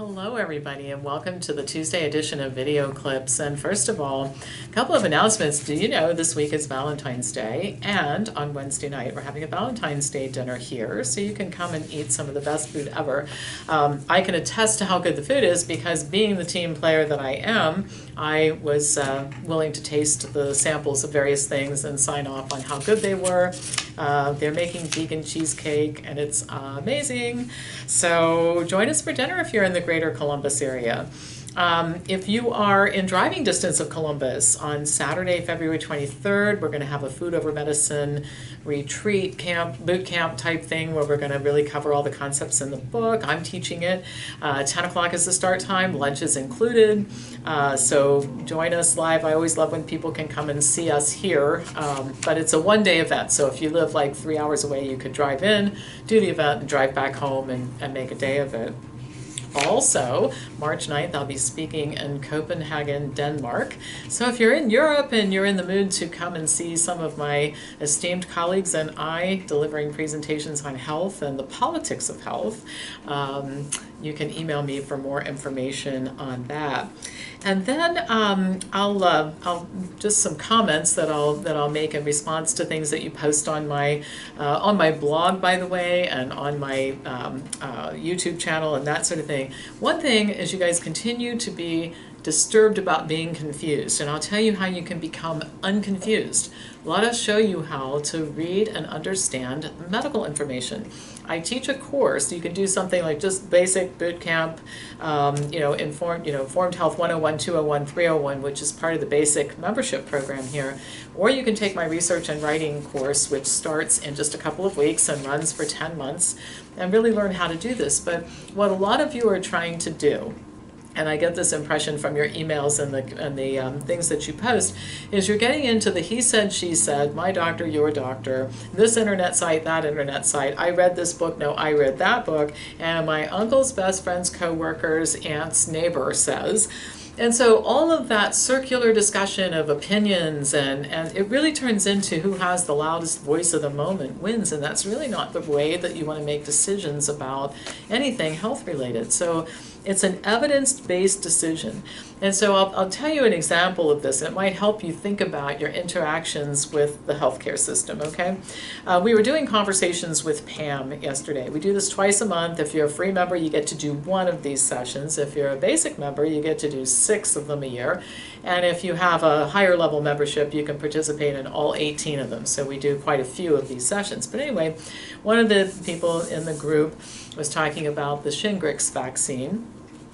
Hello everybody and welcome to the Tuesday edition of Video Clips. And first of all, a couple of announcements. Do you know this week is Valentine's Day, and on Wednesday night we're having a Valentine's Day dinner here, so you can come and eat some of the best food ever. I can attest to how good the food is because being the team player that I am, I was willing to taste the samples of various things and sign off on how good they were. They're making vegan cheesecake and it's amazing. So join us for dinner if you're in the greater Columbus area. If you are in driving distance of Columbus, on Saturday, February 23rd, we're going to have a food over medicine retreat camp, boot camp type thing where we're going to really cover all the concepts in the book. I'm teaching it. 10 o'clock is the start time. Lunch is included. So join us live. I always love when people can come and see us here, but it's a one-day event. So if you live like 3 hours away, you could drive in, do the event, and drive back home and make a day of it. Also, March 9th, I'll be speaking in Copenhagen, Denmark. So if you're in Europe and you're in the mood to come and see some of my esteemed colleagues and I delivering presentations on health and the politics of health, you can email me for more information on that. And then I'll just some comments that I'll make in response to things that you post on my blog, by the way, and on my YouTube channel and that sort of thing. One thing is you guys continue to be disturbed about being confused, and I'll tell you how you can become unconfused. Let us show you how to read and understand medical information. I teach a course. You can do something like just basic boot camp, Informed Health 101, 201, 301, which is part of the basic membership program here. Or you can take my research and writing course, which starts in just a couple of weeks and runs for 10 months, and really learn how to do this. But what a lot of you are trying to do, and I get this impression from your emails and the things that you post, is you're getting into the he said, she said, my doctor, your doctor, this internet site, that internet site, I read this book, no, I read that book, and my uncle's best friend's co-worker's aunt's neighbor says. And so all of that circular discussion of opinions and it really turns into who has the loudest voice of the moment wins, and that's really not the way that you want to make decisions about anything health related. So it's an evidence-based decision. And so I'll tell you an example of this. It might help you think about your interactions with the healthcare system, okay? We were doing conversations with Pam yesterday. We do this twice a month. If you're a free member, you get to do one of these sessions. If you're a basic member, you get to do 6 of them a year. And if you have a higher level membership, you can participate in all 18 of them. So we do quite a few of these sessions. But anyway, one of the people in the group was talking about the Shingrix vaccine.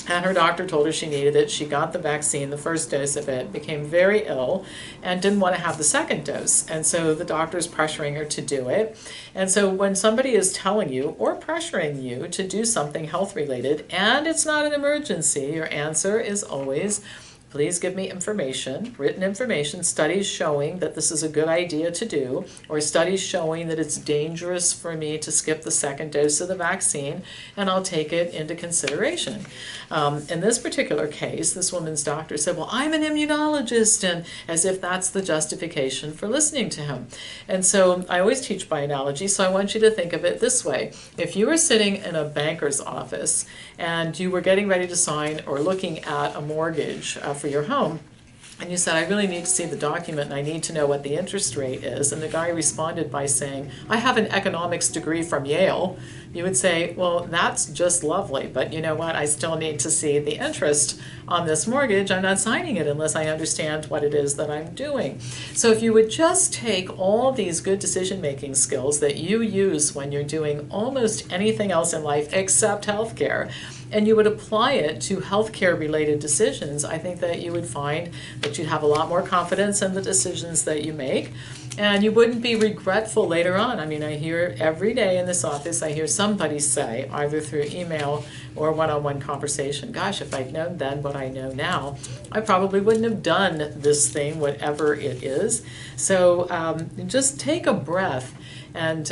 And her doctor told her she needed it. She got the vaccine, the first dose of it, became very ill, and didn't want to have the second dose. And so the doctor's pressuring her to do it. And so when somebody is telling you or pressuring you to do something health-related, and it's not an emergency, your answer is always, please give me information, written information, studies showing that this is a good idea to do, or studies showing that it's dangerous for me to skip the second dose of the vaccine, and I'll take it into consideration. In this particular case, this woman's doctor said, well, I'm an immunologist, and as if that's the justification for listening to him. And so I always teach by analogy, so I want you to think of it this way. If you were sitting in a banker's office and you were getting ready to sign or looking at a mortgage for your home, and you said, I really need to see the document and I need to know what the interest rate is, and the guy responded by saying, I have an economics degree from Yale, you would say, well, that's just lovely, but you know what, I still need to see the interest on this mortgage. I'm not signing it unless I understand what it is that I'm doing. So if you would just take all these good decision-making skills that you use when you're doing almost anything else in life except healthcare, and you would apply it to healthcare related decisions, I think that you would find that you'd have a lot more confidence in the decisions that you make, and you wouldn't be regretful later on. I mean, I hear every day in this office, I hear somebody say, either through email or one-on-one conversation, gosh, if I'd known then what I know now, I probably wouldn't have done this thing, whatever it is. So just take a breath and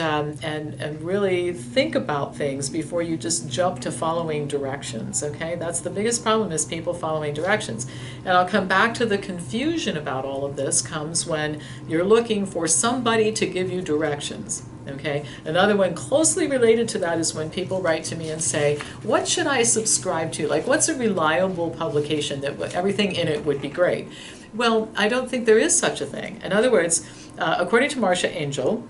really think about things before you just jump to following directions, okay? That's the biggest problem, is people following directions. And I'll come back to the confusion about all of this comes when you're looking for somebody to give you directions. Okay, another one closely related to that is when people write to me and say, what should I subscribe to? Like, what's a reliable publication that everything in it would be great? Well, I don't think there is such a thing. In other words, according to Marcia Angel,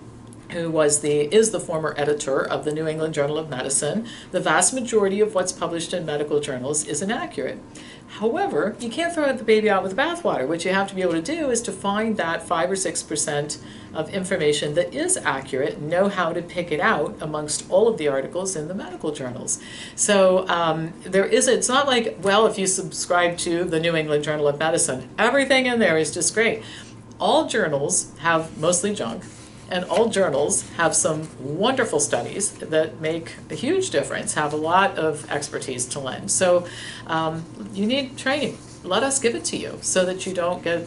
who is the former editor of the New England Journal of Medicine, the vast majority of what's published in medical journals is inaccurate. However, you can't throw the baby out with the bathwater. What you have to be able to do is to find that 5 or 6% of information that is accurate, know how to pick it out amongst all of the articles in the medical journals. So it's not like, well, if you subscribe to the New England Journal of Medicine, everything in there is just great. All journals have mostly junk. And all journals have some wonderful studies that make a huge difference, have a lot of expertise to lend. So you need training. Let us give it to you so that you don't get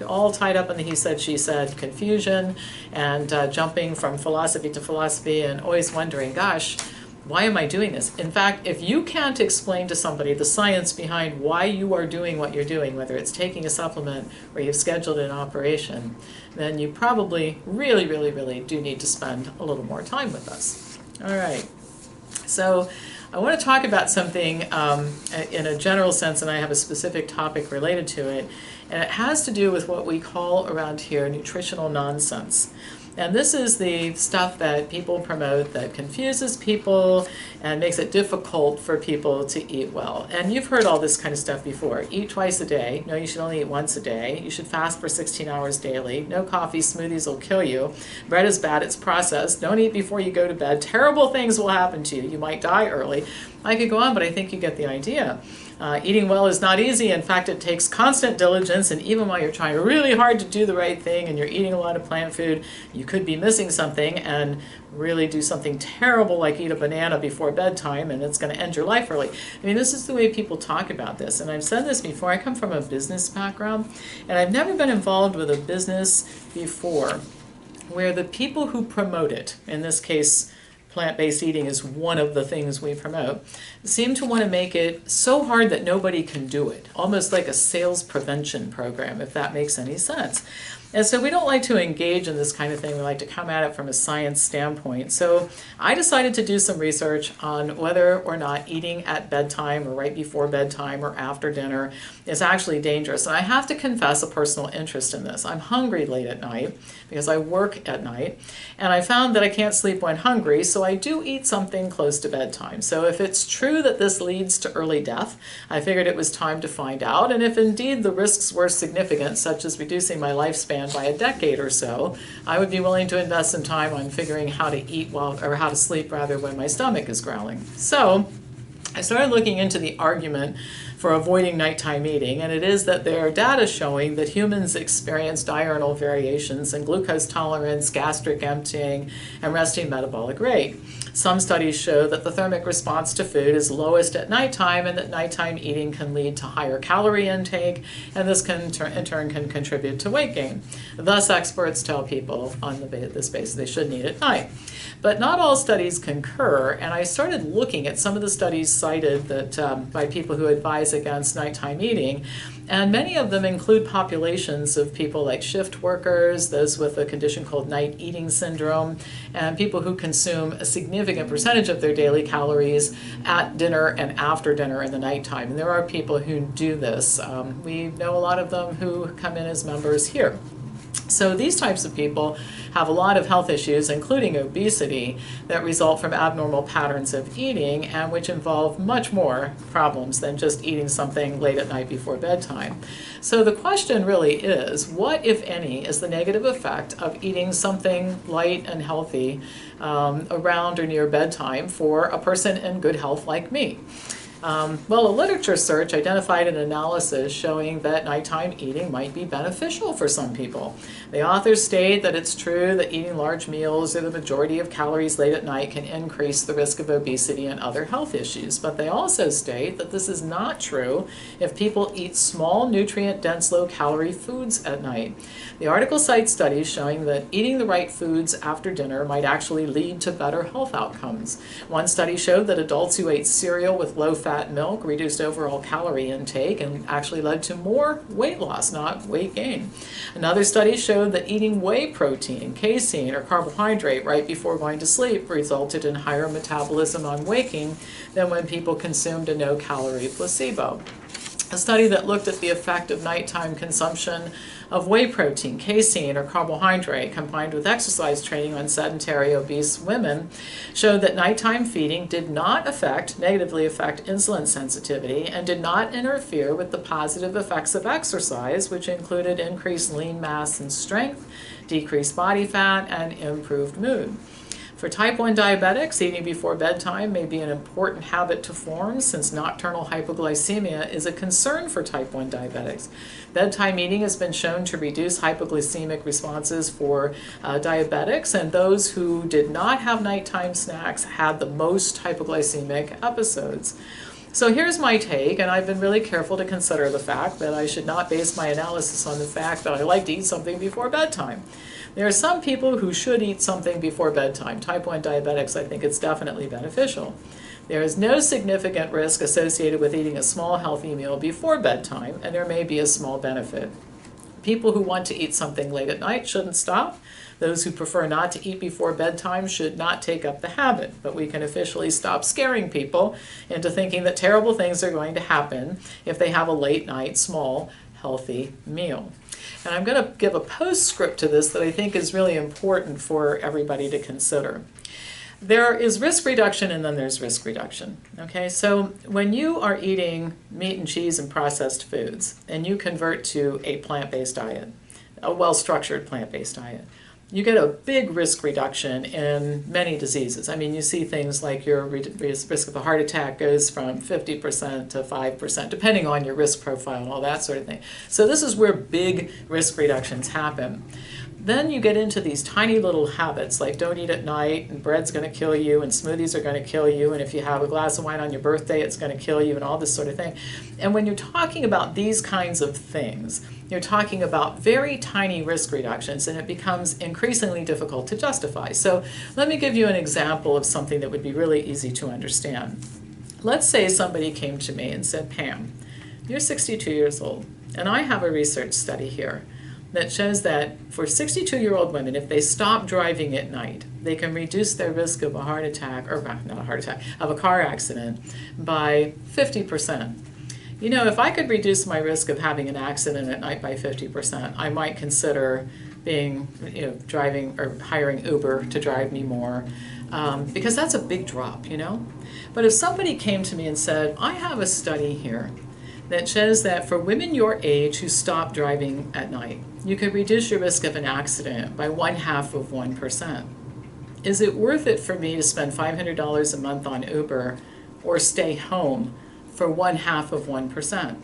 all tied up in the he said, she said confusion and jumping from philosophy to philosophy and always wondering, gosh, why am I doing this? In fact, if you can't explain to somebody the science behind why you are doing what you're doing, whether it's taking a supplement or you've scheduled an operation, then you probably really, really, really do need to spend a little more time with us. All right. So I want to talk about something in a general sense, and I have a specific topic related to it, and it has to do with what we call around here nutritional nonsense. And this is the stuff that people promote that confuses people and makes it difficult for people to eat well. And you've heard all this kind of stuff before. Eat twice a day. No, you should only eat once a day. You should fast for 16 hours daily. No coffee. Smoothies will kill you. Bread is bad. It's processed. Don't eat before you go to bed. Terrible things will happen to you. You might die early. I could go on, but I think you get the idea. Eating well is not easy. In fact, it takes constant diligence, and even while you're trying really hard to do the right thing and you're eating a lot of plant food, you could be missing something and really do something terrible like eat a banana before bedtime, and it's going to end your life early. I mean, this is the way people talk about this, and I've said this before. I come from a business background, and I've never been involved with a business before where the people who promote it, in this case, plant-based eating is one of the things we promote, seem to want to make it so hard that nobody can do it, almost like a sales prevention program, if that makes any sense. And so we don't like to engage in this kind of thing. We like to come at it from a science standpoint. So I decided to do some research on whether or not eating at bedtime or right before bedtime or after dinner is actually dangerous. And I have to confess a personal interest in this. I'm hungry late at night because I work at night, and I found that I can't sleep when hungry, so I do eat something close to bedtime. So if it's true that this leads to early death, I figured it was time to find out. And if indeed the risks were significant, such as reducing my lifespan by a decade or so, I would be willing to invest some time on figuring how to eat well, or how to sleep rather, when my stomach is growling. So I started looking into the argument for avoiding nighttime eating, and it is that there are data showing that humans experience diurnal variations in glucose tolerance, gastric emptying, and resting metabolic rate. Some studies show that the thermic response to food is lowest at nighttime, and that nighttime eating can lead to higher calorie intake, and this can in turn can contribute to weight gain. Thus, experts tell people on this basis they shouldn't eat at night. But not all studies concur, and I started looking at some of the studies cited that by people who advise against nighttime eating, and many of them include populations of people like shift workers, those with a condition called night eating syndrome, and people who consume a significant percentage of their daily calories at dinner and after dinner in the nighttime. And there are people who do this. We know a lot of them who come in as members here. So these types of people have a lot of health issues, including obesity, that result from abnormal patterns of eating, and which involve much more problems than just eating something late at night before bedtime. So the question really is, what, if any, is the negative effect of eating something light and healthy around or near bedtime for a person in good health like me? Well, a literature search identified an analysis showing that nighttime eating might be beneficial for some people. The authors state that it's true that eating large meals or the majority of calories late at night can increase the risk of obesity and other health issues, but they also state that this is not true if people eat small, nutrient-dense, low-calorie foods at night. The article cites studies showing that eating the right foods after dinner might actually lead to better health outcomes. One study showed that adults who ate cereal with low-fat milk reduced overall calorie intake and actually led to more weight loss, not weight gain. Another study showed showed that eating whey protein, casein, or carbohydrate right before going to sleep resulted in higher metabolism on waking than when people consumed a no-calorie placebo. A study that looked at the effect of nighttime consumption of whey protein, casein, or carbohydrate combined with exercise training on sedentary obese women showed that nighttime feeding did not negatively affect insulin sensitivity and did not interfere with the positive effects of exercise, which included increased lean mass and strength, decreased body fat, and improved mood. For type 1 diabetics, eating before bedtime may be an important habit to form since nocturnal hypoglycemia is a concern for type 1 diabetics. Bedtime eating has been shown to reduce hypoglycemic responses for diabetics, and those who did not have nighttime snacks had the most hypoglycemic episodes. So here's my take, and I've been really careful to consider the fact that I should not base my analysis on the fact that I like to eat something before bedtime. There are some people who should eat something before bedtime. Type 1 diabetics, I think it's definitely beneficial. There is no significant risk associated with eating a small healthy meal before bedtime, and there may be a small benefit. People who want to eat something late at night shouldn't stop. Those who prefer not to eat before bedtime should not take up the habit, but we can officially stop scaring people into thinking that terrible things are going to happen if they have a late night, small, healthy meal. And I'm going to give a postscript to this that I think is really important for everybody to consider. There is risk reduction and then there's risk reduction. Okay, so when you are eating meat and cheese and processed foods and you convert to a plant-based diet, a well-structured plant-based diet, you get a big risk reduction in many diseases. I mean, you see things like your risk of a heart attack goes from 50% to 5%, depending on your risk profile and all that sort of thing. So this is where big risk reductions happen. Then you get into these tiny little habits like don't eat at night, and bread's going to kill you, and smoothies are going to kill you, and if you have a glass of wine on your birthday, it's going to kill you, and all this sort of thing. And when you're talking about these kinds of things, you're talking about very tiny risk reductions, and it becomes increasingly difficult to justify. So let me give you an example of something that would be really easy to understand. Let's say somebody came to me and said, Pam, you're 62 years old, and I have a research study here that shows that for 62-year-old women, if they stop driving at night, they can reduce their risk of a heart attack, or not a heart attack, of a car accident by 50%. You know, if I could reduce my risk of having an accident at night by 50%, I might consider driving or hiring Uber to drive me more, because that's a big drop, you know? But if somebody came to me and said, I have a study here that shows that for women your age who stop driving at night, you could reduce your risk of an accident by 0.5%. Is it worth it for me to spend $500 a month on Uber or stay home for 0.5%?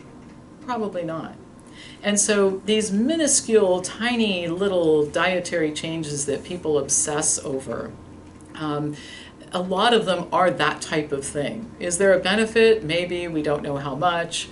Probably not. And so these minuscule, tiny little dietary changes that people obsess over, a lot of them are that type of thing. Is there a benefit? Maybe. We don't know how much.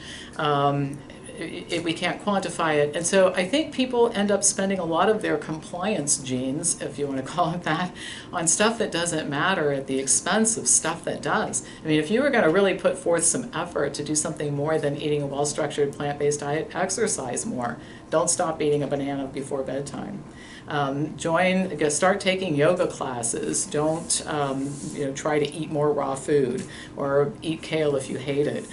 We can't quantify it. And so I think people end up spending a lot of their compliance genes, if you want to call it that, on stuff that doesn't matter at the expense of stuff that does. I mean, if you were going to really put forth some effort to do something more than eating a well-structured plant-based diet, exercise more. Don't stop eating a banana before bedtime. Start taking yoga classes. Don't try to eat more raw food or eat kale if you hate it.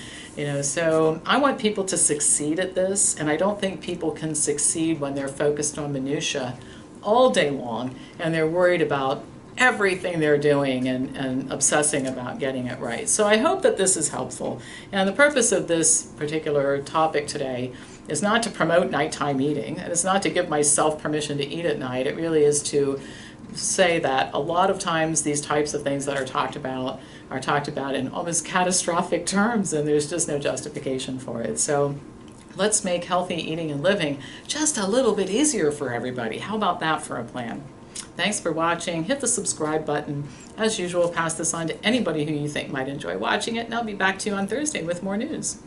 So I want people to succeed at this, and I don't think people can succeed when they're focused on minutia all day long and they're worried about everything they're doing and obsessing about getting it right. So I hope that this is helpful. And the purpose of this particular topic today is not to promote nighttime eating, and it's not to give myself permission to eat at night. It really is to say that a lot of times these types of things that are talked about in almost catastrophic terms, and there's just no justification for it. So let's make healthy eating and living just a little bit easier for everybody. How about that for a plan? Thanks for watching. Hit the subscribe button. As usual, pass this on to anybody who you think might enjoy watching it, and I'll be back to you on Thursday with more news.